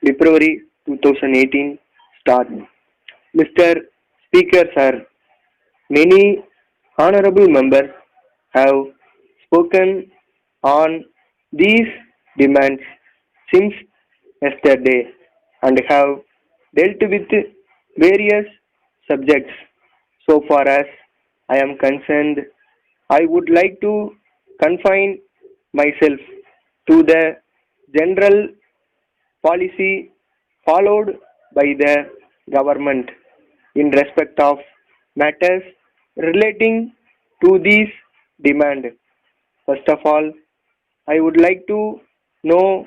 February 2018 start. Mr. Speaker Sir, many honorable members have spoken on these demands since yesterday and have dealt with various subjects. So far as I am concerned, I would like to confine myself to the general policy followed by the government in respect of matters relating to these demand. First of all, I would like to know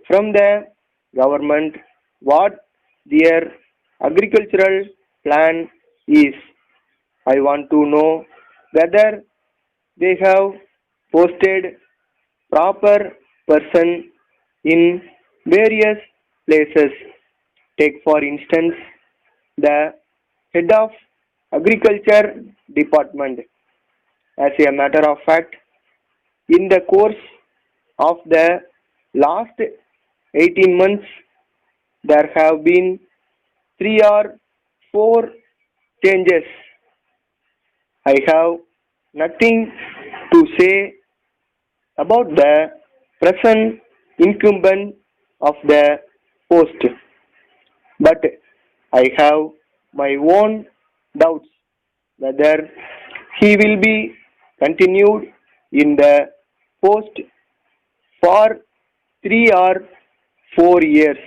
from the government what their agricultural plan is. I want to know whether they have posted proper person in various places. Take for instance the head of agriculture department. As a matter of fact, in the course of the last 18 months, there have been three or four changes. I have nothing to say about the present incumbent of the post, but I have my own doubts whether he will be continued in the post for 3 or 4 years.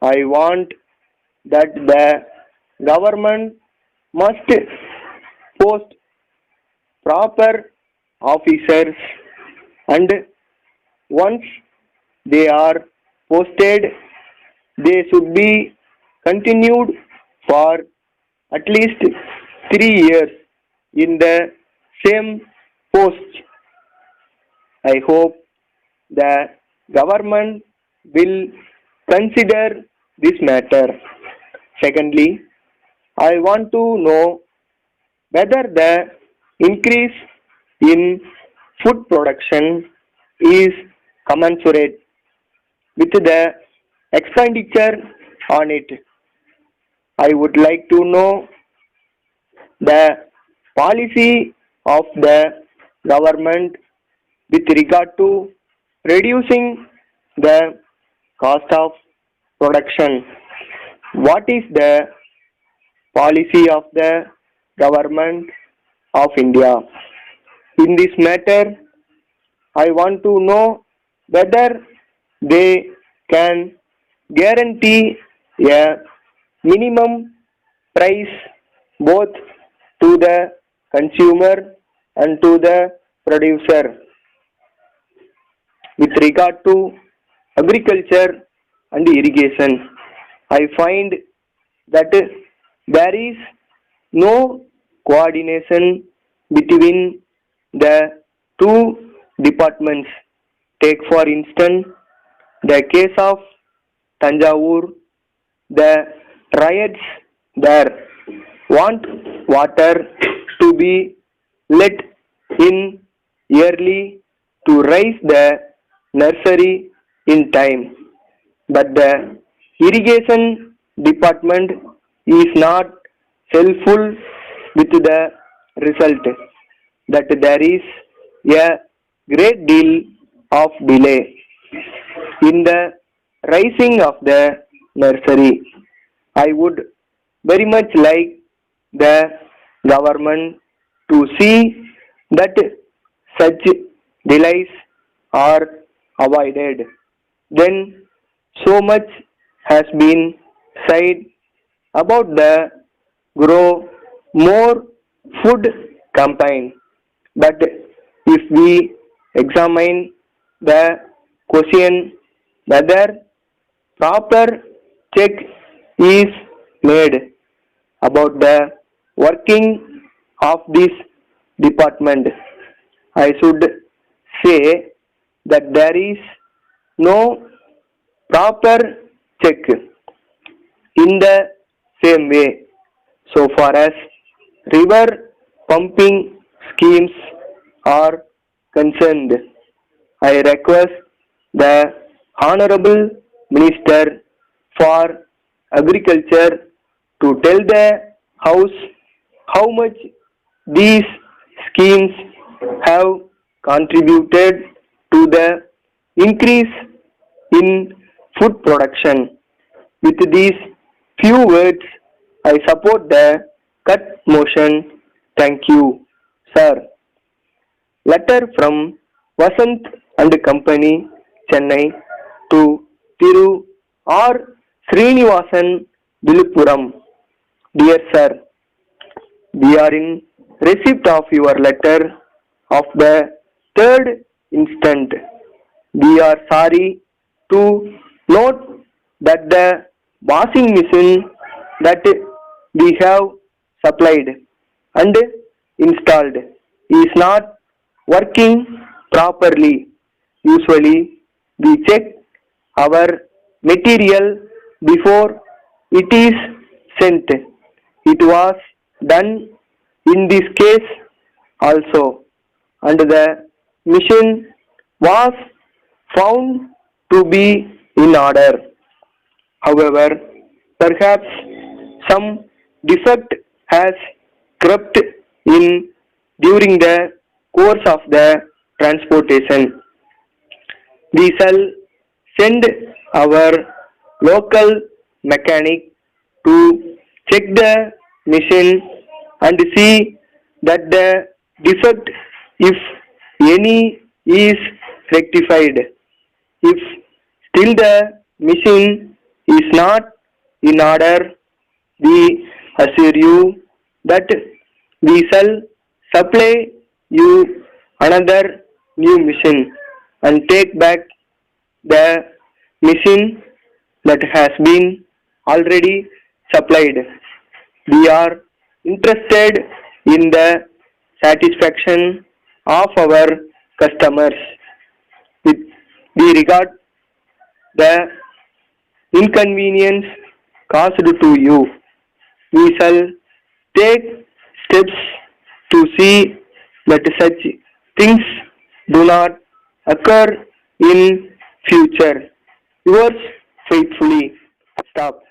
I want that the government must post proper officers, and once they are posted, they should be continued for at least 3 years in the same post. I hope the government will consider this matter. Secondly, I want to know whether the increase in food production is commensurate with the expenditure on it. I would like to know the policy of the government with regard to reducing the cost of production. What is the policy of the government of India? In this matter, I want to know whether they can guarantee a minimum price both to the consumer and to the producer. With regard to agriculture and irrigation, I find that there is no coordination between the two departments. Take for instance the case of Tanjavur, the riots there want water to be let in yearly to raise the nursery in time, but the irrigation department is not helpful with the result that there is a great deal of delay in the rising of the nursery. I would very much like the government to see that such delays are avoided. Then so much has been said about the grow more food campaign, but if we examine the question whether proper check is made about the working of this department, I should say that there is no proper check. In the same way, so far as river pumping schemes are concerned, I request the Honorable Minister for agriculture to tell the house how much these schemes have contributed to the increase in food production. With these few words, I support the cut motion. Thank you, sir. Letter from Vasant and Company, Chennai to Thiru R. Srinivasan, Viluppuram. Dear sir, we are in receipt of your letter of the third instant. We are sorry to note that the washing machine that we have supplied and installed is not working properly. Usually, we check our material before it is sent. It was done in this case also, and the machine was found to be in order. However, perhaps some defect has crept in during the course of the transportation. We shall send our local mechanic to check the machine and see that the defect, if any, is rectified. If still the machine is not in order, we assure you that we shall supply you another new machine and take back the machine that has been already supplied. We are interested in the satisfaction of our customers. We regard the inconvenience caused to you. We shall take steps to see that such things do not occur in future. Yours faithfully. Stop.